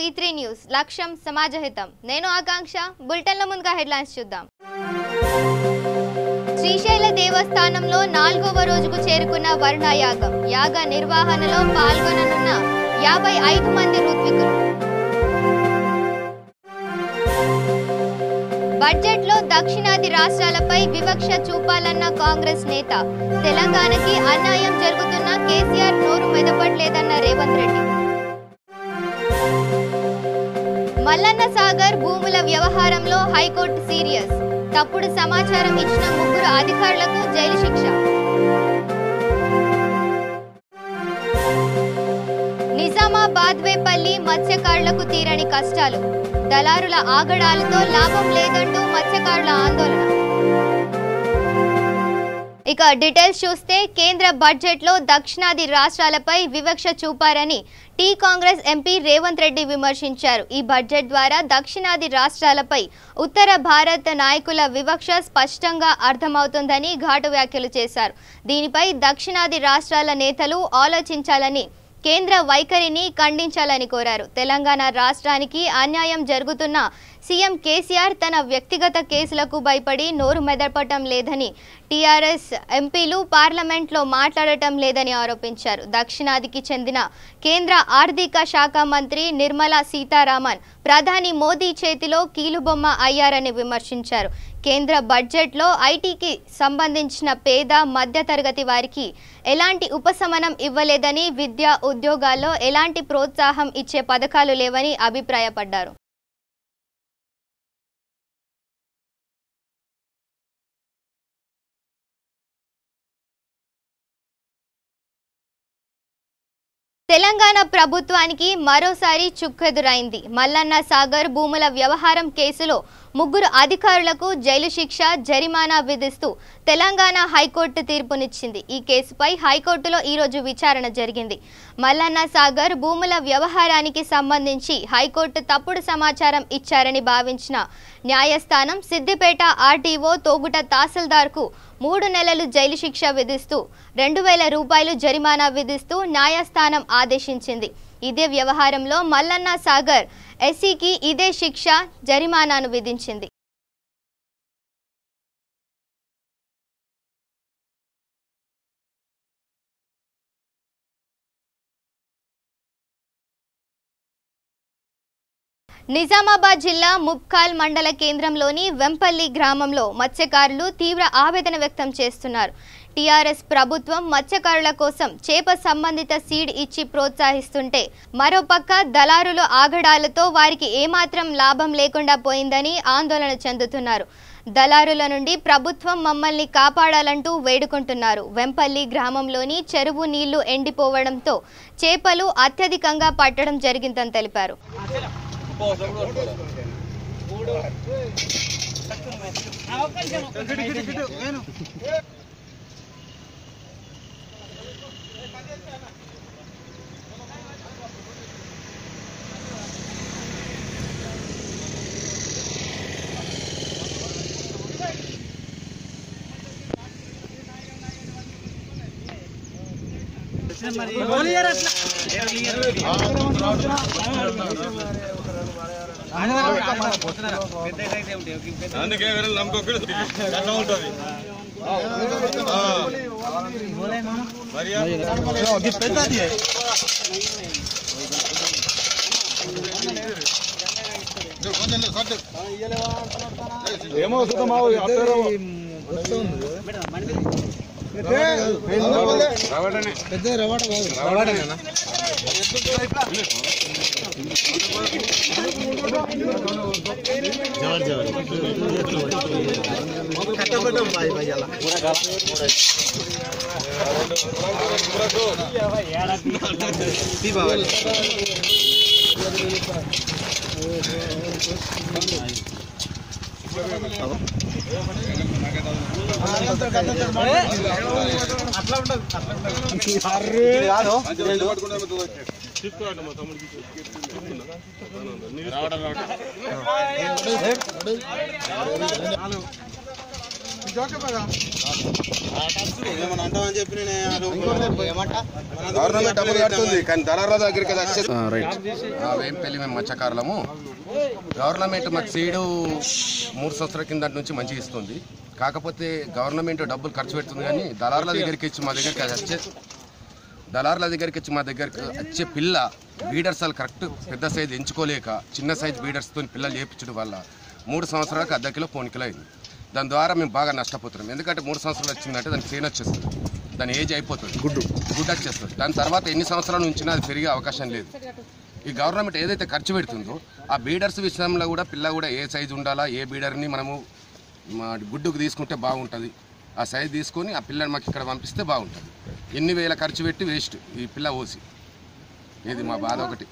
V3 news లక్ష్యం సమాజహితం నేను ఆకాంక్ష బులెటిన్ల ముందుగా హెడ్లైన్స్ చూద్దాం శ్రీశైల దేవస్థానంలో 4వ రోజుకు చేరుకున్న వరుణయాగం యాగ నిర్వహణలో పాల్గొననున్న 55 మంది ఋత్వికులు బడ్జెట్లో దక్షిణాది రాష్ట్రాలపై వివక్ష చూపాలన్న కాంగ్రెస్ నేత తెలంగాణకి అన్యాయం జరుగుతున్న కేసీఆర్ నోరు మెదపట్లేదన్న రేవంత్ రెడ్డి మల్లన్న సాగర్ భూముల వ్యవహారంలో హైకోర్టు సీరియస్ తప్పుడు సమాచారం ఇచ్చిన 3 అధికారులకు జైలు శిక్ష నిజామాబాద్ వేపల్లి మత్స్యకారులకు తీరని కష్టాలు దళారుల ఆగడాలతో లాభం లేదంటూ మత్స్యకారుల ఆందోళన ఇక డీటెయిల్స్ చూస్తే కేంద్ర బడ్జెట్లో దక్షిణాది రాష్ట్రాలపై వివక్ష చూపారని టీ కాంగ్రెస్ ఎంపీ రేవంత్ రెడ్డి విమర్శించారు ఈ బడ్జెట్ ద్వారా దక్షిణాది రాష్ట్రాలపై ఉత్తర భారత నాయకుల వివక్ష స్పష్టంగా అర్థమవుతుందని ఘాటు వ్యాఖ్యలు చేశారు దీనిపై దక్షిణాది రాష్ట్రాల నేతలు ఆలోచించాలని కేంద్ర వైఖరిని ఖండించాలని కోరారు తెలంగాణ రాష్ట్రానికి అన్యాయం జరుగుతున్న సీఎం కేసీఆర్ తన వ్యక్తిగత కేసులకు భయపడి నోరు మెదపటం లేదని టీఆర్ఎస్ ఎంపీలు పార్లమెంట్లో మాట్లాడటం లేదని ఆరోపించారు దక్షిణాదికి చెందిన కేంద్ర ఆర్థిక శాఖ మంత్రి నిర్మలా సీతారామన్ ప్రధాని మోదీ చేతిలో కీలుబొమ్మ అయ్యారని విమర్శించారు కేంద్ర బడ్జెట్లో ఐటీకి సంబంధించిన పేద మధ్యతరగతి వారికి ఎలాంటి ఉపశమనం ఇవ్వలేదని విద్యా ఉద్యోగాల్లో ఎలాంటి ప్రోత్సాహం ఇచ్చే పథకాలు లేవని అభిప్రాయపడ్డారు తెలంగాణ ప్రభుత్వానికి మరోసారి చుక్కెదురైంది మల్లన్న సాగర్ భూముల వ్యవహారం కేసులో 3 అధికారులకు జైలు శిక్ష జరిమానా విధిస్తూ తెలంగాణ హైకోర్టు తీర్పునిచ్చింది ఈ కేసుపై హైకోర్టులో ఈరోజు విచారణ జరిగింది మల్లన్న సాగర్ భూముల వ్యవహారానికి సంబంధించి హైకోర్టు తప్పుడు సమాచారం ఇచ్చారని భావించిన న్యాయస్థానం సిద్దిపేట ఆర్టీఓ తోగుట తహసీల్దార్కు 3 నెలలు జైలు శిక్ష విధిస్తూ 2000 రూపాయలు జరిమానా విధిస్తూ న్యాయస్థానం ఆదేశించింది ఇదే వ్యవహారంలో మల్లన్న సాగర్ ఎస్సీకి ఇదే శిక్ష జరిమానాను విధించింది నిజామాబాద్ జిల్లా ముప్కాల్ మండల కేంద్రంలోని వెంపల్లి గ్రామంలో మత్స్యకారులు తీవ్ర ఆవేదన వ్యక్తం చేస్తున్నారు టీఆర్ఎస్ ప్రభుత్వం మత్స్యకారుల కోసం చేప సంబంధిత సీడ్ ఇచ్చి ప్రోత్సహిస్తుంటే మరోపక్క దళారుల ఆగడాలతో వారికి ఏమాత్రం లాభం లేకుండా పోయిందని ఆందోళన చెందుతున్నారు దళారుల నుండి ప్రభుత్వం మమ్మల్ని కాపాడాలంటూ వేడుకుంటున్నారు వెంపల్లి గ్రామంలోని చెరువు నీళ్లు ఎండిపోవడంతో చేపలు అత్యధికంగా పట్టడం జరిగిందని తెలిపారు అందుకే నమ్మకం ఉంటుంది ఏమో పెద్ద రవాట రవాటనేనా కట్టబడ్డం బాయ్ భయ్యాల అట్లా ఉండదు గవర్నమెంట్ డబ్బులు కడుతుంది కానీ దళారుల దగ్గరికి వేంపల్లి మేము మత్స్యకారులము. గవర్నమెంట్ మాకు సీడు 3 సంవత్సరాల కింద నుంచి మంచిగా ఇస్తుంది. కాకపోతే గవర్నమెంట్ డబ్బులు ఖర్చు పెడుతుంది కానీ దళారుల దగ్గరికి ఇచ్చి మా దగ్గరికి వచ్చే పిల్ల బీడర్స్ వాళ్ళు కరెక్ట్ పెద్ద సైజు ఎంచుకోలేక చిన్న సైజు బీడర్స్తో పిల్లలు చేయించడం వల్ల 3 సంవత్సరాలకు అర్ధ కిలో 1 కిలో అయింది. దాని ద్వారా మేము బాగా నష్టపోతున్నాం. ఎందుకంటే 3 సంవత్సరాలు వచ్చిందంటే దానికి సేన వచ్చేస్తుంది, దాని ఏజ్ అయిపోతుంది, గుడ్డు వచ్చేస్తుంది. దాని తర్వాత ఎన్ని సంవత్సరాల నుంచినా అది పెరిగే అవకాశం లేదు. ఈ గవర్నమెంట్ ఏదైతే ఖర్చు పెడుతుందో ఆ బీడర్స్ విషయంలో కూడా పిల్ల కూడా ఏ సైజు ఉండాలా, ఏ బీడర్ని మనము గుడ్డుకు తీసుకుంటే బాగుంటుంది, ఆ సైజు తీసుకొని ఆ పిల్లని మాకు ఇక్కడ పంపిస్తే బాగుంటుంది. ఎన్ని వేల ఖర్చు పెట్టి వేస్ట్ ఈ పిల్ల ఓసి. ఇది మా బాధ ఒకటి.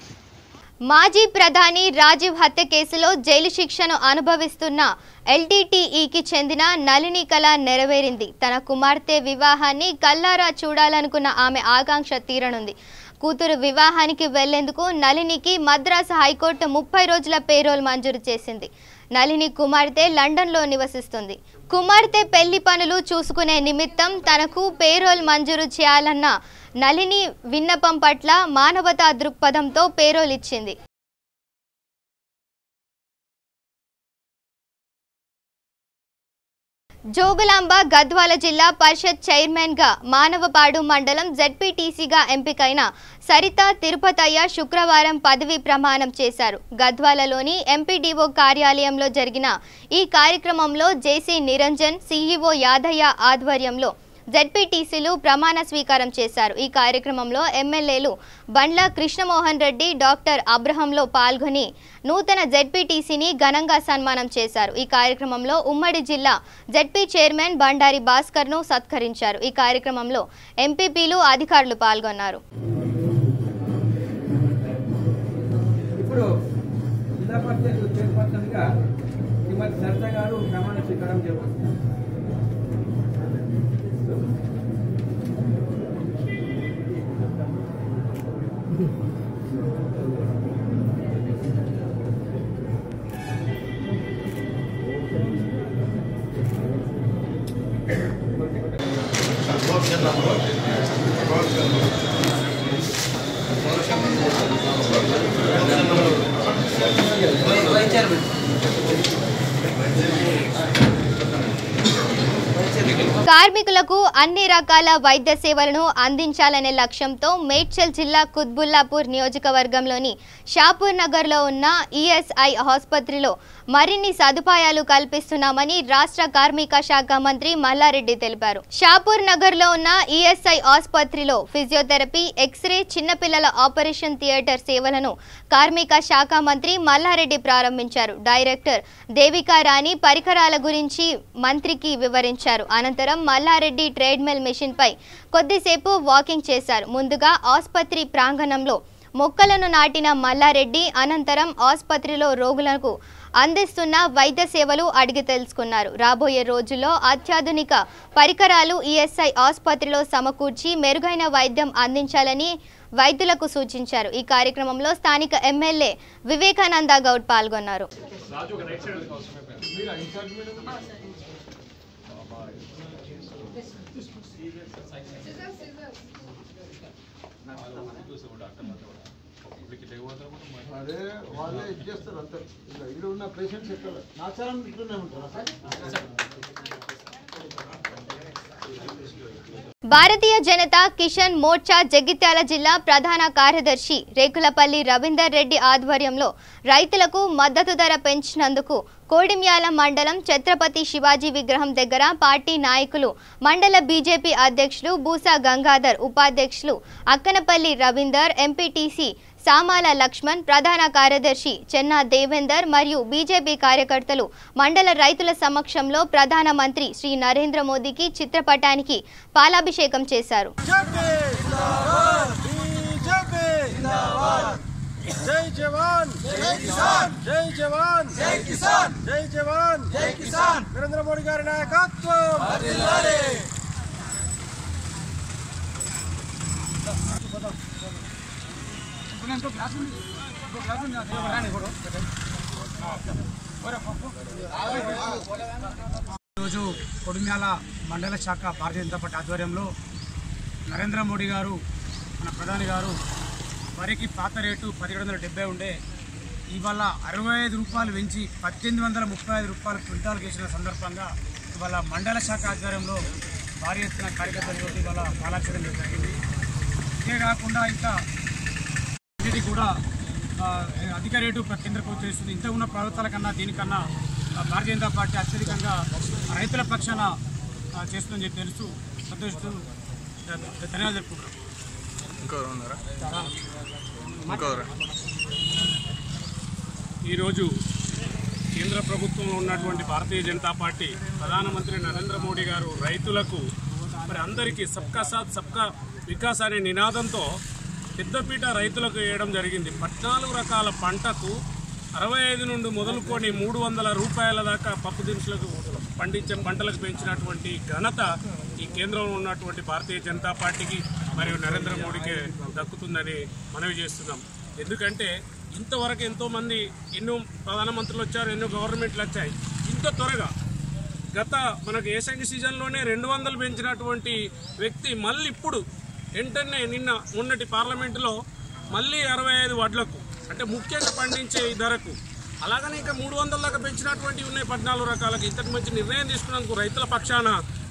మాజీ ప్రధాని రాజీవ్ హత్య కేసులో జైలు శిక్షను అనుభవిస్తున్న ఎల్టీటీఈకి చెందిన నళిని కళ నెరవేరింది. తన కుమార్తె వివాహాన్ని కల్లారా చూడాలనుకున్న ఆమె ఆకాంక్ష తీరనుంది. కూతురు వివాహానికి వెళ్లేందుకు నళినికి మద్రాసు హైకోర్టు 30 రోజుల పేరోల్ మంజూరు చేసింది. నళిని కుమార్తె లండన్లో నివసిస్తుంది. కుమార్తె పెళ్లి పనులు చూసుకునే నిమిత్తం తనకు పేరోల్ మంజూరు చేయాలన్న నళిని విన్నపం పట్ల మానవతా దృక్పథంతో పేరోల్ ఇచ్చింది. జోగులాంబ గద్వాల జిల్లా పరిషత్ చైర్మన్గా మానవపాడు మండలం జెడ్పీటీసీగా ఎంపికైన సరిత తిరుపతయ్య శుక్రవారం పదవీ ప్రమాణం చేశారు. గద్వాలలోని ఎంపీడీఓ కార్యాలయంలో జరిగిన ఈ కార్యక్రమంలో జేసీ నిరంజన్, సీఈఓ యాదయ్య ఆధ్వర్యంలో జెడ్పీటీసీలు ప్రమాణ స్వీకారం చేశారు. ఈ కార్యక్రమంలో ఎమ్మెల్యేలు బండ్ల కృష్ణమోహన్ రెడ్డి, డాక్టర్ అబ్రహంలో పాల్గొని నూతన జెడ్పీటీసీని ఘనంగా సన్మానం చేశారు. ఈ కార్యక్రమంలో ఉమ్మడి జిల్లా జెడ్పీ చైర్మన్ బండారి భాస్కర్ను సత్కరించారు. ఈ కార్యక్రమంలో ఎంపీపీలు, అధికారులు పాల్గొన్నారు. ఇప్పుడు జిల్లా పరిషత్ చైర్పర్సన్గా శ్రీమతి సరిత గారు ప్రమాణ స్వీకారం చేపడుతున్నారు. కార్మికులకు అన్ని రకాల వైద్య సేవలను అందించాలనే లక్ష్యంతో మేడ్చల్ జిల్లా కుత్బుల్లాపూర్ నియోజకవర్గంలోని షాపూర్ నగర్లో ఉన్న ఈఎస్ఐ ఆసుపత్రిలో మరిన్ని సదుపాయాలు కల్పిస్తున్నామని రాష్ట్ర కార్మిక శాఖ మంత్రి మల్లారెడ్డి తెలిపారు. షాపూర్ నగర్లో ఉన్న ఈఎస్ఐ ఆసుపత్రిలో ఫిజియోథెరపీ, ఎక్స్రే, చిన్నపిల్లల ఆపరేషన్ థియేటర్ సేవలను కార్మిక శాఖ మంత్రి మల్లారెడ్డి ప్రారంభించారు. డైరెక్టర్ దేవికా రాణి పరికరాల గురించి మంత్రికి వివరించారు. అనంతరం మల్లారెడ్డి ట్రేడ్మిల్ మెషిన్ పై కొద్దిసేపు వాకింగ్ చేశారు. ముందుగా ఆసుపత్రి ప్రాంగణంలో మొక్కలను నాటిన మల్లారెడ్డి అనంతరం ఆసుపత్రిలో రోగులకు అందిస్తున్న వైద్య సేవలు అడిగి తెలుసుకున్నారు. రాబోయే రోజుల్లో అత్యాధునిక పరికరాలు ఈఎస్ఐ ఆసుపత్రిలో సమకూర్చి మెరుగైన వైద్యం అందించాలని వైద్యులకు సూచించారు. ఈ కార్యక్రమంలో స్థానిక ఎమ్మెల్యే వివేకానంద గౌడ్ పాల్గొన్నారు. అదే వాళ్ళే ఇచ్చేస్తారు అంతే. ఇక్కడ ఉన్న పేషెంట్స్ ఎక్కడ నాచారం ఇట్లనే ఉంటారా సార్? భారతీయ జనతా కిసాన్ మోర్చా జగిత్యాల జిల్లా ప్రధాన కార్యదర్శి రేకులపల్లి రవీందర్ రెడ్డి ఆధ్వర్యంలో రైతులకు మద్దతు ధర పెంచినందుకు కోడిమ్యాల మండలం ఛత్రపతి శివాజీ విగ్రహం దగ్గర పార్టీ నాయకులు, మండల బీజేపీ అధ్యక్షులు బూసా గంగాధర్, ఉపాధ్యక్షులు అక్కనపల్లి రవీందర్, ఎంపీటీసీ సామాల లక్ష్మణ్, ప్రధాన కార్యదర్శి చెన్నా దేవేందర్ మరియు బీజేపీ కార్యకర్తలు మండల రైతుల సమక్షంలో ప్రధానమంత్రి శ్రీ నరేంద్ర మోదీకి చిత్రపటానికి పాలాభిషేకం చేశారు. జై జవాన్ జై కిసాన్, జై జవాన్ జై కిసాన్, జై జవాన్ జై కిసాన్. నరేంద్ర మోడీ గారి నాయకత్వం వర్ధిల్లాలి. ఈరోజు కొడిమ్యాల మండల శాఖ భారతీయ జనతా పార్టీ ఆధ్వర్యంలో నరేంద్ర మోడీ గారు మన ప్రధాని గారు వరికి పాత రేటు 1770 ఉండే ఇవాళ 65 రూపాయలు పెంచి 1835 రూపాయలు క్వింటాల్కి వేసిన సందర్భంగా ఇవాళ మండల శాఖ ఆధ్వర్యంలో భారీ ఎత్తున కార్యకర్తలతో ఇవాళ పాలాక్షరం జరిగింది. ఇదే కాకుండా ఇంకా ఇది కూడా అధిక రేటు కేంద్ర ప్రభుత్వం చేస్తుంది. ఇంత ఉన్న ప్రభుత్వాల కన్నా దీనికన్నా భారతీయ జనతా పార్టీ అత్యధికంగా రైతుల పక్షాన చేస్తుందని చెప్పి తెలుసు సంతోషిస్తూ ధన్యవాదాలు చెప్పుకుంటున్నాం. ఈరోజు కేంద్ర ప్రభుత్వంలో ఉన్నటువంటి భారతీయ జనతా పార్టీ ప్రధానమంత్రి నరేంద్ర మోడీ గారు రైతులకు మరి అందరికీ సబ్కా సాత్ సబ్కా వికాస్ అనే నినాదంతో పెద్దపీట రైతులకు వేయడం జరిగింది. 14 రకాల పంటకు 65 నుండి మొదలుకొని 300 రూపాయల దాకా పప్పు దినుసులకు పండించే పంటలకు పెంచినటువంటి ఘనత ఈ కేంద్రంలో ఉన్నటువంటి భారతీయ జనతా పార్టీకి మరియు నరేంద్ర మోడీకి దక్కుతుందని మనవి చేస్తున్నాం. ఎందుకంటే ఇంతవరకు ఎంతోమంది ఎన్నో ప్రధానమంత్రులు వచ్చారు, ఎన్నో గవర్నమెంట్లు వచ్చాయి. ఇంత త్వరగా గత మనకు ఏసంగి సీజన్లోనే 200 పెంచినటువంటి వ్యక్తి మళ్ళీ ఇప్పుడు వెంటనే నిన్న మొన్నటి పార్లమెంటులో మళ్ళీ 65 వడ్లకు అంటే ముఖ్యంగా పండించే ధరకు అలాగనే ఇంకా 300 దాకా పెంచినటువంటి ఉన్నాయి 14 రకాలకి. ఇంతటి మంచి నిర్ణయం తీసుకున్నందుకు రైతుల పక్షాన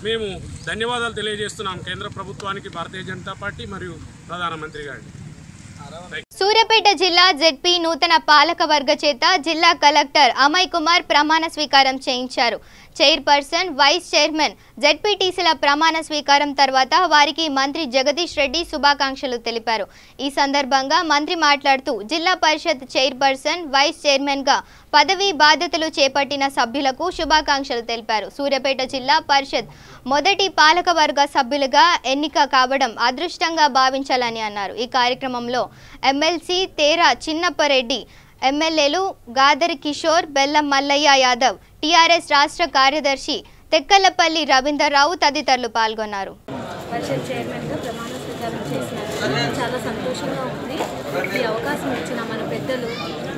మేము ధన్యవాదాలు తెలియజేస్తున్నాం కేంద్ర ప్రభుత్వానికి, భారతీయ జనతా పార్టీ మరియు ప్రధానమంత్రి గారికి. సూర్యాపేట జిల్లా జెడ్పీ నూతన పాలక వర్గ చేత జిల్లా కలెక్టర్ అమయ్ కుమార్ ప్రమాణ స్వీకారం చేయించారు. చైర్పర్సన్, వైస్ చైర్మన్, జెడ్పీటీసీల ప్రమాణ స్వీకారం తర్వాత వారికి మంత్రి జగదీష్ రెడ్డి శుభాకాంక్షలు తెలిపారు. ఈ సందర్భంగా మంత్రి మాట్లాడుతూ జిల్లా పరిషత్ చైర్పర్సన్, వైస్ చైర్మన్గా పదవీ బాధ్యతలు చేపట్టిన సభ్యులకు శుభాకాంక్షలు తెలిపారు. సూర్యాపేట జిల్లా పరిషత్ మొదటి పాలకవర్గ సభ్యులుగా ఎన్నిక కావడం అదృష్టంగా భావించాలని అన్నారు. ఈ కార్యక్రమంలో ఎమ్మెల్సీ తేరా చిన్నప్పరెడ్డి, ఎమ్మెల్యేలు గాదరి కిషోర్, బెల్లం మల్లయ్య యాదవ్, టీఆర్ఎస్ రాష్ట్ర కార్యదర్శి తెక్కలపల్లి రవీందర్రావు తదితరులు పాల్గొన్నారు. పరిషత్ చైర్మన్గా ప్రమాణ స్వీకారం చేసినారు. చాలా సంతోషంగా ఉంది. ఈ అవకాశం ఇచ్చిన మన పెద్దలు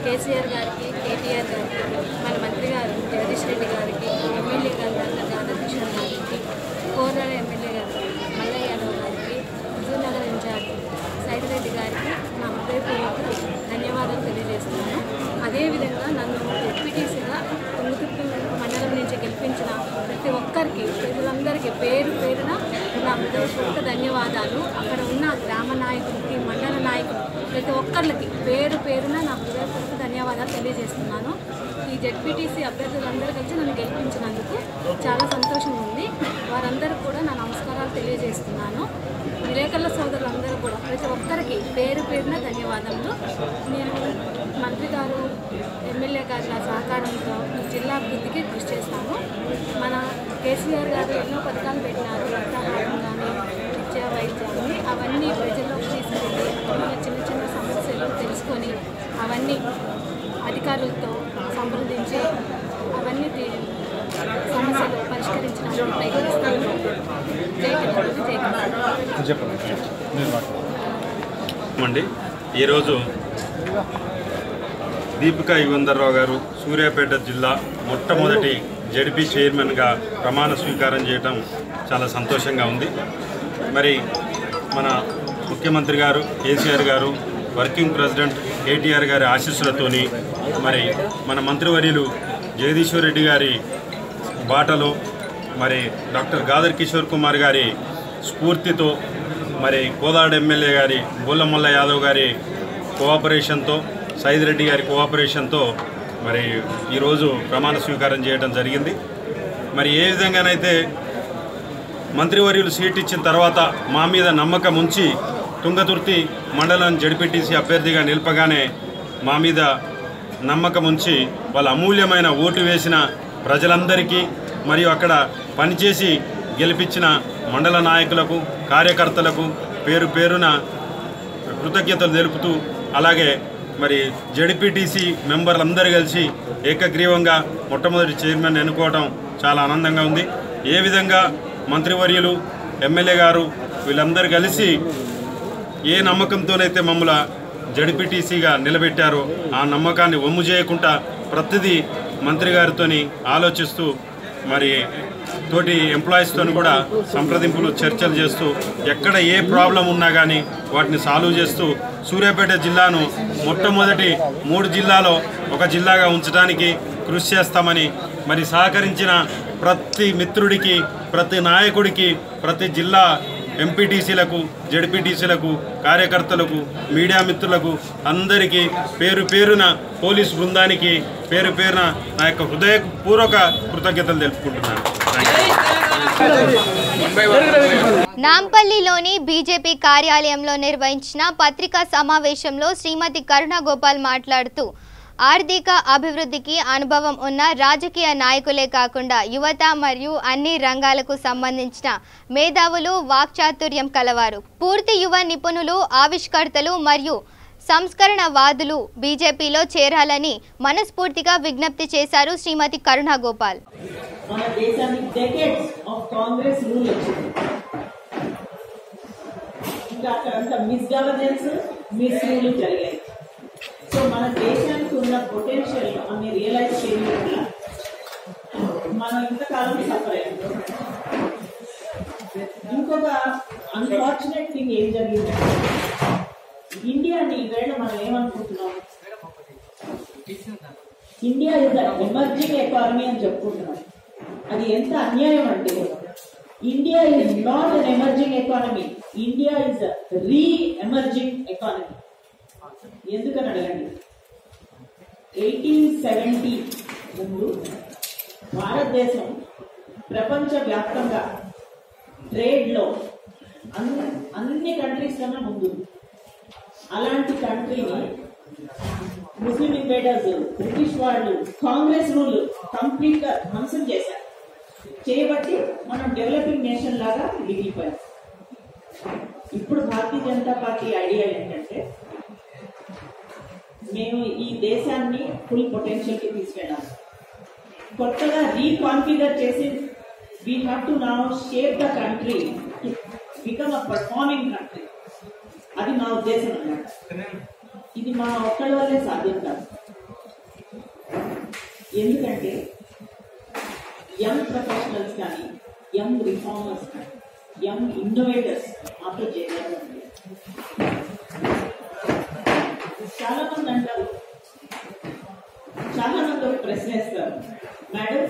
కేసీఆర్ గారికి, కేటీఆర్ గారికి, మన మంత్రి గారు జగదీష్ రెడ్డి గారికి, ఎమ్మెల్యే గారు గాదరి కిషోర్ గారికి, కోరాడ ఎమ్మెల్యే గారు మల్లయ్య యాదవ్ గారికి, హుజూర్నగర్ ఇన్ఛార్జ్ సైదిరెడ్డి గారికి నా హృదయపూర్వక ధన్యవాదాలు తెలియజేస్తున్నాను. అదేవిధంగా నన్ను ఎంపీటీసీగా తుంగతుర్తి మండలం నుంచి గెలిపించిన ప్రతి ఒక్కరికి, ప్రజలందరికీ పేరు పేరున నా హృదయపూర్వక ధన్యవాదాలు. అక్కడ ఉన్న గ్రామ నాయకులకి, మండల నాయకులు ప్రతి ఒక్కరికి పేరు పేరున నా హృదయపూర్వక ధన్యవాదాలు తెలియజేస్తున్నాను. ఈ జెడ్పీటీసీ అభ్యర్థులందరూ కలిసి నన్ను గెలిపించినందుకు చాలా సంతోషంగా ఉంది. వారందరూ కూడా నా నమస్కారాలు తెలియజేస్తున్నాను. విలేకరుల సోదరులందరూ కూడా ప్రతి ఒక్కరికి పేరు పేరున ధన్యవాదాలు. నేను మంత్రి గారు, ఎమ్మెల్యే గారి సహకారంతో ఈ జిల్లా అభివృద్ధికి కృషి చేస్తాను. మన కేసీఆర్ గారు ఎన్నో పథకాలు పెట్టినారు, రక్తహారం కానీ, విద్యా వైద్యాన్ని, అవన్నీ ప్రజల్లోకి తీసుకెళ్ళి చిన్న చిన్న సమస్యలు తెలుసుకొని అవన్నీ అధికారులతో సంప్రదించి అవన్నీ సమస్యలు పరిష్కరించడానికి ప్రయత్నిస్తాను. అండి ఈరోజు దీపికా యుగంధర్రావు గారు సూర్యాపేట జిల్లా మొట్టమొదటి జెడ్పీ చైర్మన్గా ప్రమాణ స్వీకారం చేయడం చాలా సంతోషంగా ఉంది. మరి మన ముఖ్యమంత్రి గారు కేసీఆర్ గారు, వర్కింగ్ ప్రెసిడెంట్ కేటీఆర్ గారి ఆశీస్సులతోని మరి మన మంత్రివర్యులు జగదీశ్వర్ రెడ్డి గారి బాటలో మరి డాక్టర్ గాదర్ కిషోర్ కుమార్ గారి స్ఫూర్తితో మరి కోదాడ ఎమ్మెల్యే గారి బోల్లమల్ల యాదవ్ గారి కోఆపరేషన్తో, సైదిరెడ్డి గారి కోఆపరేషన్తో మరి ఈరోజు ప్రమాణ స్వీకారం చేయడం జరిగింది. మరి ఏ విధంగానైతే మంత్రివర్యులు సీట్ ఇచ్చిన తర్వాత మా మీద నమ్మకం ఉంచి తుంగతుర్తి మండలం జడ్పీటీసీ అభ్యర్థిగా నిలపగానే మా మీద నమ్మకం ఉంచి వాళ్ళ అమూల్యమైన ఓటు వేసిన ప్రజలందరికీ మరియు అక్కడ పనిచేసి గెలిపించిన మండల నాయకులకు, కార్యకర్తలకు పేరు పేరున కృతజ్ఞతలు తెలుపుతూ, అలాగే మరి జడ్పీటీసీ మెంబర్లందరూ కలిసి ఏకగ్రీవంగా మొట్టమొదటి చైర్మన్ ఎన్నుకోవడం చాలా ఆనందంగా ఉంది. ఏ విధంగా మంత్రివర్యులు, ఎమ్మెల్యే గారు వీళ్ళందరూ కలిసి ఏ నమ్మకంతోనైతే మమ్మల్ని జడ్పీటీసీగా నిలబెట్టారో ఆ నమ్మకాన్ని వమ్ము చేయకుండా ప్రతిదీ మంత్రి గారితో ఆలోచిస్తూ మరి తోటి ఎంప్లాయీస్తో కూడా సంప్రదింపులు చర్చలు చేస్తూ ఎక్కడ ఏ ప్రాబ్లం ఉన్నా కానీ వాటిని సాల్వ్ చేస్తూ సూర్యాపేట జిల్లాను మొట్టమొదటి 3 జిల్లాలో ఒక జిల్లాగా ఉంచడానికి కృషి చేస్తామని మరి సహకరించిన ప్రతి మిత్రుడికి, ప్రతి నాయకుడికి, ప్రతి జిల్లా ఎంపీటీసీలకు, జడ్పీటీసీలకు, కార్యకర్తలకు, మీడియా మిత్రులకు అందరికీ పేరు పేరున పోలీస్ బృందానికి పేరు పేరున నా యొక్క హృదయపూర్వక కృతజ్ఞతలు తెలుపుకుంటున్నాను. నాంపల్లిలోని బీజేపీ కార్యాలయంలో నిర్వహించిన పత్రికా సమావేశంలో శ్రీమతి కరుణ గోపాల్ మాట్లాడుతూ ఆర్థిక అభివృద్ధికి అనుభవం ఉన్న రాజకీయ నాయకులే కాకుండా యువత మరియు అన్ని రంగాలకు సంబంధించిన మేధావులు, వాక్చాతుర్యం కలవారు, పూర్తి యువ నిపుణులు, ఆవిష్కర్తలు మరియు సంస్కరణవాదులు బీజేపీలో చేరాలని మనస్ఫూర్తిగా విజ్ఞప్తి చేశారు శ్రీమతి కరుణ గోపాల్. మన దేశానికి డెకేడ్స్ ఆఫ్ కాంగ్రెస్ రూల్ వచ్చింది. ఇంకా అక్కడంతా మిస్గవర్నెన్స్, మిస్ రూల్ జరిగాయి. సో మన దేశానికి ఉన్న పొటెన్షియల్ అన్ని రియలైజ్ చేయడం వల్ల మనం ఇంతకాలం సఫర్ అయ్యింది. ఇంకొక అన్ఫార్చునేట్ థింగ్ ఏం జరిగిందంటే ఇండియాని ఈవేళ మనం ఏమనుకుంటున్నాం, India is the emerging economy అని చెప్పుకుంటున్నాం. అది ఎంత అన్యాయం అంటే India is not an emerging economy, India is re emerging economy. ఎందుకని అడగండి. 1870 ముందు భారతదేశం ప్రపంచ వ్యాప్తంగా ట్రేడ్లో అన్ని కంట్రీస్ కన్నా ముందు. అలాంటి కంట్రీని ముస్లిం ఇన్వేడర్స్, బ్రిటిష్ వాళ్ళు కాంగ్రెస్ రూల్ కంప్లీట్ గా ధ్వంసం చేశారు. చేయబట్టి మనం డెవలపింగ్ నేషన్ లాగా మిగిలిపోయాం. ఇప్పుడు భారతీయ జనతా పార్టీ ఐడియా ఏంటంటే మేము ఈ దేశాన్ని ఫుల్ పొటెన్షియల్ కి తీసుకెళ్ళాలి. కొత్తగా రీకాన్ఫిగర్ చేసి we have to now shape the country to become a performing country. అది మా ఉద్దేశం అన్నమాట. ఇది మా ఒక్కడి వల్లే సాధ్యం కాదు. ఎందుకంటే యంగ్ ప్రొఫెషనల్స్ కానీ, యంగ్ రిఫార్మర్స్ కానీ, యంగ్ ఇన్నోవేటర్స్ మాతో చేయాలి. చాలా మంది అంటారు, చాలా మంది ఒక ప్రశ్న వేస్తారు, మేడం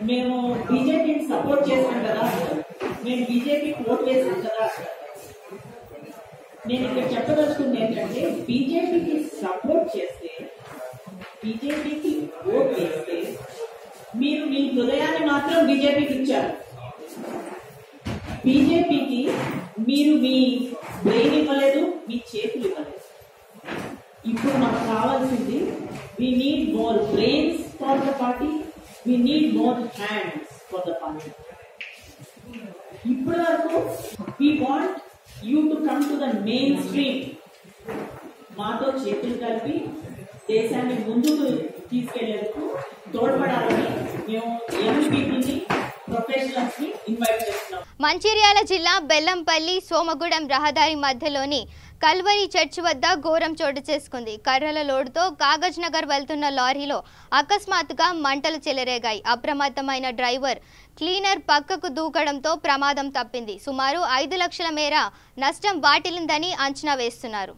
మేము బీజేపీని సపోర్ట్ చేసాం కదా, మేము బీజేపీకి ఓట్ వేసాం కదా. నేను ఇక్కడ చెప్పదలుచుకుంది ఏంటంటే బీజేపీకి సపోర్ట్ చేస్తే, బీజేపీకి ఓట్ వేస్తే మీరు మీ హృదయాన్ని మాత్రం బీజేపీకి ఇచ్చారు. బీజేపీకి మీరు మీ బ్రెయిన్ ఇవ్వలేదు, మీ చేతులు ఇవ్వలేదు. ఇప్పుడు మనకు కావాల్సింది we need more brains for the party, we need more hands for the party. ఇప్పటి వరకు we want you to come to the mainstream. మాతో చేతులు కలిపి దేశాన్ని ముందుకు తీసుకెళ్లేందుకు తోడ్పడాలని మేము యంగ్ పీపుల్ని, ప్రొఫెషనల్స్ ని ఇన్వైట్ చేస్తున్నాం. మంచిర్యాల జిల్లా బెల్లంపల్లి సోమగూడెం రహదారి మధ్యలోని కల్వరి చర్చి వద్ద ఘోరం చోటు చేసుకుంది. కర్రల లోడుతో కాగజ్ నగర్ వెళ్తున్న లారీలో అకస్మాత్తుగా మంటలు చెలరేగాయి. అప్రమత్తమైన డ్రైవర్ క్లీనర్ పక్కకు దూకడంతో ప్రమాదం తప్పింది. సుమారు 5 లక్షల మేర నష్టం వాటిల్లిందని అంచనా వేస్తున్నారు.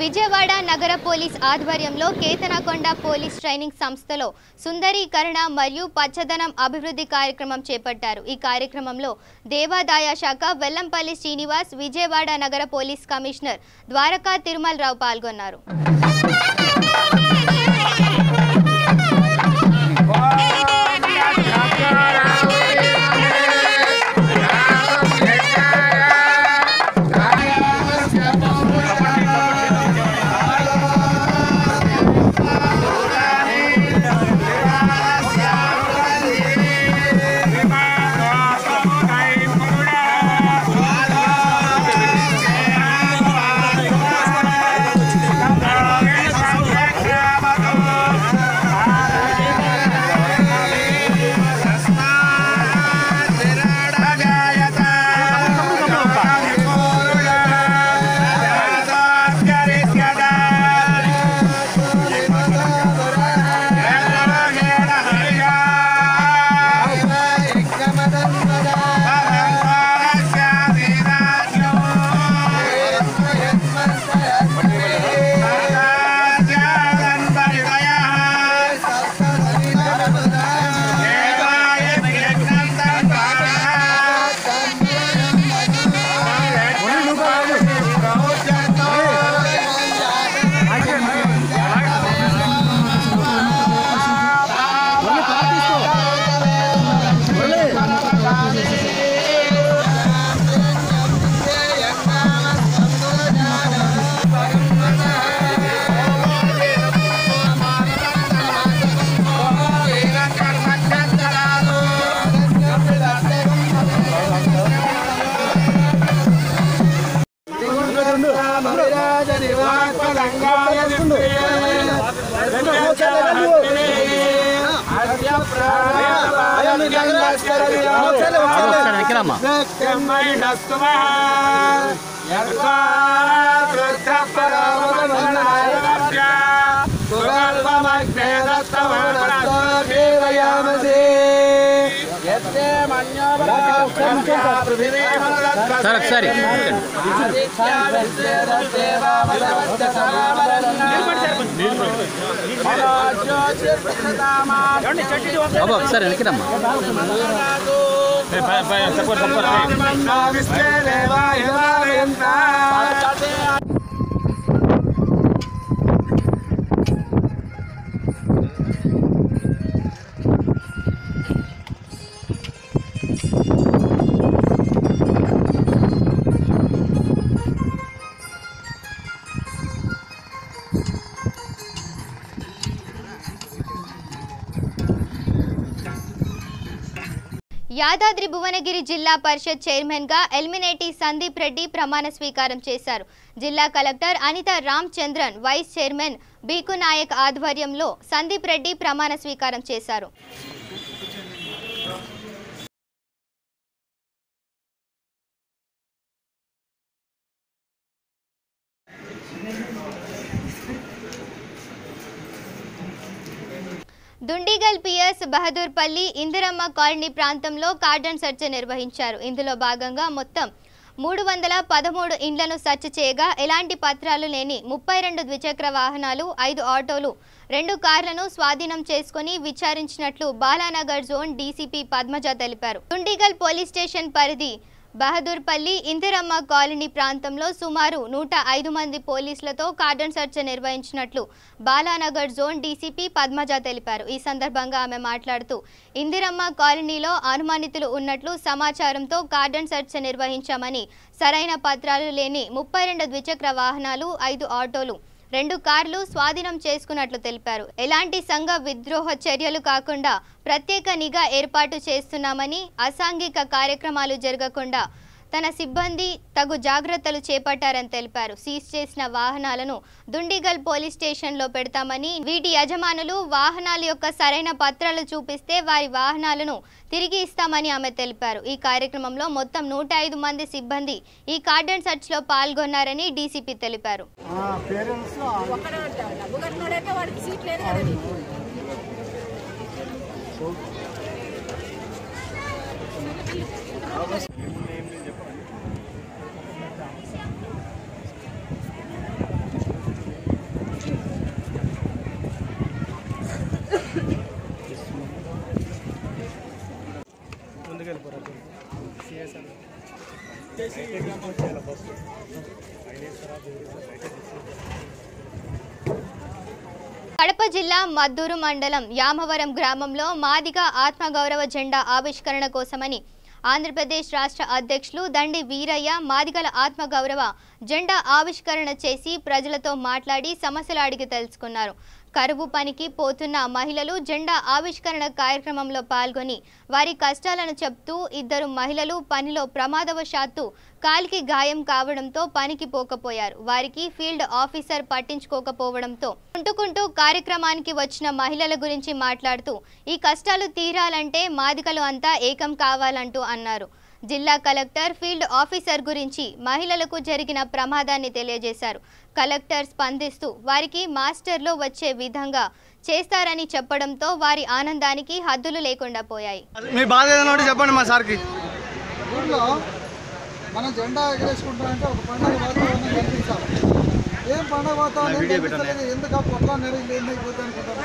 విజయవాడ నగర పోలీస్ ఆధ్వర్యంలో కేతనకొండ పోలీస్ ట్రైనింగ్ సంస్థలో సుందరీకరణ మరియు పచ్చదనం అభివృద్ధి కార్యక్రమం చేపట్టారు. ఈ కార్యక్రమంలో దేవాదాయ శాఖ వెల్లంపల్లి శ్రీనివాస్, విజయవాడ నగర పోలీస్ కమిషనర్ ద్వారకా తిరుమల్ రావు పాల్గొన్నారు. యాదాద్రి భువనగిరి జిల్లా పరిషత్ చైర్మన్ గా ఎలిమినేటి సందీప్ రెడ్డి ప్రమాణ స్వీకారం చేశారు. జిల్లా collector Anitha Ram Chandran, vice chairman Bhiku Nayak ఆధ్వర్యంలో సందీప్ రెడ్డి ప్రమాణ స్వీకారం చేశారు. దుండిగల్ పిఎస్ బహదూర్పల్లి ఇందిరమ్మ కాలనీ ప్రాంతంలో కార్డన్ సెర్చ్ నిర్వహించారు. ఇందులో భాగంగా మొత్తం 313 ఇండ్లను సెర్చ్ చేయగా ఎలాంటి పత్రాలు లేని 32 ద్విచక్ర వాహనాలు, 5 ఆటోలు, 2 కార్లను స్వాధీనం చేసుకుని విచారించినట్లు బాలానగర్ జోన్ డీసీపీ పద్మజ తెలిపారు. దుండిగల్ పోలీస్ స్టేషన్ పరిధి బహదూర్పల్లి ఇందిరమ్మ కాలనీ ప్రాంతంలో సుమారు 105 మంది పోలీసులతో కార్డన్ సెర్చ్ నిర్వహించినట్లు బాలానగర్ జోన్ డీసీపీ పద్మజ తెలిపారు. ఈ సందర్భంగా ఆమె మాట్లాడుతూ ఇందిరమ్మ కాలనీలో అనుమానితులు ఉన్నట్లు సమాచారంతో కార్డన్ సెర్చ్ నిర్వహించామని, సరైన పత్రాలు లేని 32 ద్విచక్ర వాహనాలు, 5 ఆటోలు, 2 కార్లు స్వాధీనం చేసుకున్నట్లు తెలిపారు. ఎలాంటి సంఘ విద్రోహ చర్యలు కాకుండా ప్రత్యేక నిఘా ఏర్పాటు చేస్తున్నామని, అసాంఘిక కార్యక్రమాలు జరగకుండా తన సిబ్బంది తగు జాగ్రత్తలు చేపట్టారని తెలిపారు. సీజ్ చేసిన వాహనాలను దుండిగల్ పోలీస్ స్టేషన్లో పెడతామని, వీటి యజమానులు వాహనాల యొక్క సరైన పత్రాలు చూపిస్తే వారి వాహనాలను తిరిగి ఇస్తామని ఆమె తెలిపారు. ఈ కార్యక్రమంలో మొత్తం 105 మంది సిబ్బంది ఈ కార్డన్ సెర్చ్ లో పాల్గొన్నారని డీసీపీ తెలిపారు. కడప జిల్లా మద్దూరు మండలం యామవరం గ్రామంలో మాదిగ ఆత్మగౌరవ జెండా ఆవిష్కరణ కోసమని ఆంధ్రప్రదేశ్ రాష్ట్ర అధ్యక్షులు దండి వీరయ్య మాదిగల ఆత్మగౌరవ జెండా ఆవిష్కరణ చేసి ప్రజలతో మాట్లాడి సమస్యలు అడిగి తెలుసుకున్నారు. కరువు పనికి పోతున్న మహిళలు జెండా ఆవిష్కరణ కార్యక్రమంలో పాల్గొని వారి కష్టాలను చెప్తూ 2 మహిళలు పనిలో ప్రమాదవశాత్తు కాలికి గాయం కావడంతో పనికి పోకపోయారు. వారికి ఫీల్డ్ ఆఫీసర్ పట్టించుకోకపోవడంతో కుంటుకుంటూ కార్యక్రమానికి వచ్చిన మహిళల గురించి మాట్లాడుతూ ఈ కష్టాలు తీరాలంటే మాదిగలు అంతా ఏకం కావాలంటూ అన్నారు. జిల్లా కలెక్టర్ ఫీల్డ్ ఆఫీసర్ గురించి మహిళలకు జరిగిన ప్రమాదాన్ని తెలియజేశారు. కలెక్టర్ స్పందిస్తూ వారికి మాస్టర్లో వచ్చే విధంగా చేస్తారని చెప్పడంతో వారి ఆనందానికి హద్దులు లేకుండా పోయాయి. మీ బాధ ఏదైనా చెప్పండి మా సార్కి. ఊళ్ళో మనం జెండా ఎగరేసుకుంటామంటే ఒక పండుగ వాతావరణం కల్పించాలి. ఏం పండుగ వాతావరణం కల్పించలేదు, ఎందుకు ఆ పొట్ల నెరవేరు ఎందుకు అనుకుంటారు?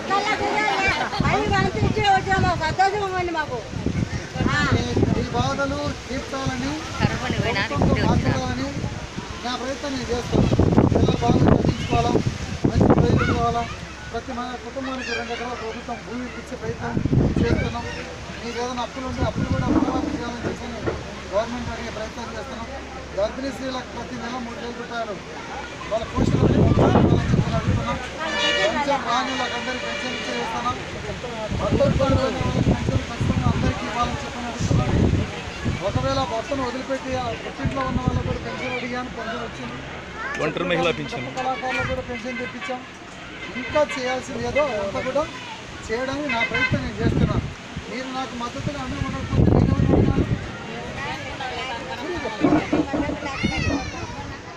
ఈ బాధలు తీర్చాలని మాట్లాడాలని నా ప్రయత్నం నేను చేస్తాను. పిల్లలు బాగా చదివించుకోవాలా, మంచి ప్రయోజనం కావాలా, ప్రతి మన కుటుంబానికి 2 ఎకరాల ప్రభుత్వం భూమి ఇచ్చే ప్రయత్నం చేస్తున్నాం. మీకు ఏదైనా అప్పులు ఉంటే అప్పులు కూడా రుణమాఫీ చేయాలని చెప్పని గవర్నమెంట్ అడిగే ప్రయత్నం చేస్తున్నాం. గర్భిణీ స్త్రీలకు ప్రతి నెల 3,000 రూపాయలు వాళ్ళ పోషణలు చెప్పని అడుగుతున్నాం. పెన్షన్ రాణులకు అందరికీ పెన్షన్ ఇచ్చేస్తున్నాం. పెన్షన్ ఖచ్చితంగా అందరికీ ఇవ్వాలని చెప్పని అడుగుతున్నాం. ఒకవేళ భర్తను వదిలిపెట్టి ఆ పుట్టింట్లో ఉన్న వాళ్ళకు కూడా పెన్షన్ అడిగాను, పెన్షన్ వచ్చింది. ఒంటరి మహిళా పింఛన్ కళాకారులకు కూడా పెన్షన్ తెప్పించాం. ఇంకా చేయాల్సింది ఏదో అంతా కూడా చేయడానికి నా ప్రయత్నం నేను చేస్తున్నాను. మీరు నాకు మద్దతుగా అన్నీ ఉండకపోతే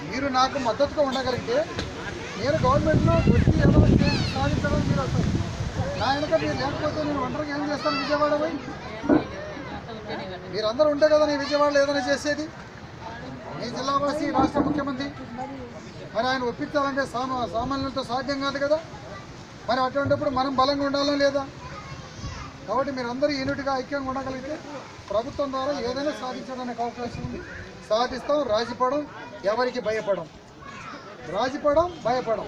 మీరు నాకు మద్దతుగా ఉండగలిగితే నేను గవర్నమెంట్లో వచ్చి ఏదో సాధించడం మీరు వస్తారు. నా వెనక మీరు లేకపోతే నేను ఒంటరిగా ఏం చేస్తాను విజయవాడ పోయి? మీరందరూ ఉంటే కదా నేను విజయవాడలో ఏదైనా చేసేది. మీ జిల్లావాసి రాష్ట్ర ముఖ్యమంత్రి, మరి ఆయన ఒప్పించాలంటే సామాన్యులతో సాధ్యం కాదు కదా. మరి అటువంటిప్పుడు మనం బలంగా ఉండాలా లేదా? కాబట్టి మీరందరూ యూనిట్గా ఐక్యంగా ఉండగలిగితే ప్రభుత్వం ద్వారా ఏదైనా సాధించడానికి అవకాశం ఉంది. సాధిస్తాం. రాజీపడం, ఎవరికి భయపడం, భయపడం.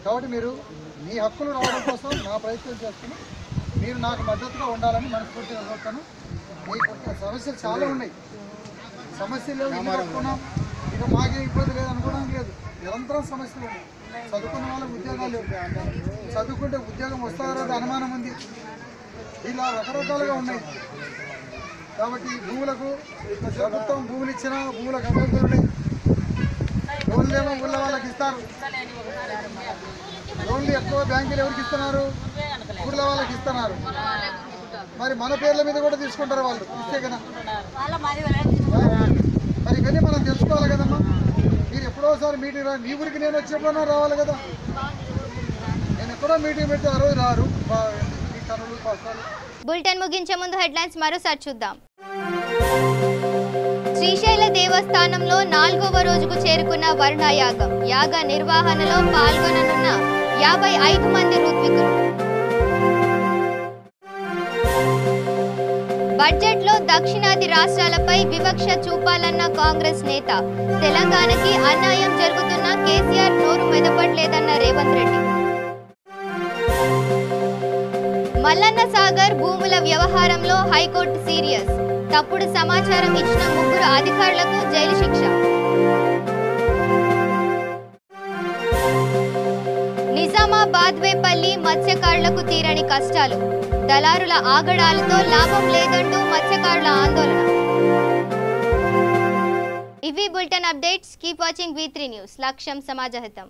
కాబట్టి మీరు మీ హక్కులు రావడం కోసం నా ప్రయత్నం చేస్తున్నాను. మీరు నాకు మద్దతుగా ఉండాలని మనస్ఫూర్తిగా కోరుతాను. మీకు సమస్యలు చాలా ఉన్నాయి. సమస్యలు అనుకున్నాం ఇక మాకే ఇబ్బంది లేదు అనుకోవడం లేదు. నిరంతరం సమస్యలు ఉన్నాయి. చదువుకున్న వాళ్ళకి ఉద్యోగాలు లేవు. చదువుకుంటే ఉద్యోగం వస్తారో అనుమానం ఉంది. ఇలా రకరకాలుగా ఉన్నాయి. కాబట్టి భూములకు ప్రభుత్వం భూములు ఇచ్చినా భూములకు అభ్యంతరాలు ఉన్నాయి. లోన్లేమో ఊళ్ళ వాళ్ళకి ఇస్తారు. లోన్లు ఎక్కువ బ్యాంకులు ఎవరికి ఇస్తున్నారు? ఊళ్ళ వాళ్ళకి ఇస్తున్నారు. మరి మన పేర్ల మీద కూడా తీసుకుంటారు వాళ్ళు ఇస్తే కదా. మరి ఇవన్నీ మనం తెలుసుకోవాలి కదమ్మా. మీరు ఎప్పుడోసారి మీటింగ్ మీ ఊరికి నేను వచ్చేప్పుడన్నా రావాలి కదా. నేను ఎక్కడో మీటింగ్ పెడితే ఆ రోజు రారు. బులెటిన్ ముగించే ముందు హెడ్లైన్స్ మరోసారి చూద్దాం. శ్రీశైల దేవస్థానంలో 4వ రోజుకు చేరుకున్న వరుణయాగం. యాగ నిర్వహణలో పాల్గొననున్న 55 మంది ఋత్వికులు. బడ్జెట్లో దక్షిణాది రాష్ట్రాలపై వివక్ష చూపాలన్న కాంగ్రెస్ నేత. తెలంగాణకి అన్యాయం జరుగుతున్న కేసీఆర్ నోరు మెదపట్లేదన్న రేవంత్ రెడ్డి. మల్లన్న సాగర్ భూముల వ్యవహారంలో హైకోర్టు సీరియస్. తప్పుడు సమాచారం ఇచ్చిన 3 అధికారులకు జైలు శిక్ష. నిజామాబాద్వేపల్లి మత్స్యకారులకు తీరని కష్టాలు. దళారుల ఆగడాలతో లాభం లేదంటూ మత్స్యకారుల ఆందోళన. ఇవి bulletin updates. Keep watching V3 news. లక్ష్యం సమాజహితం.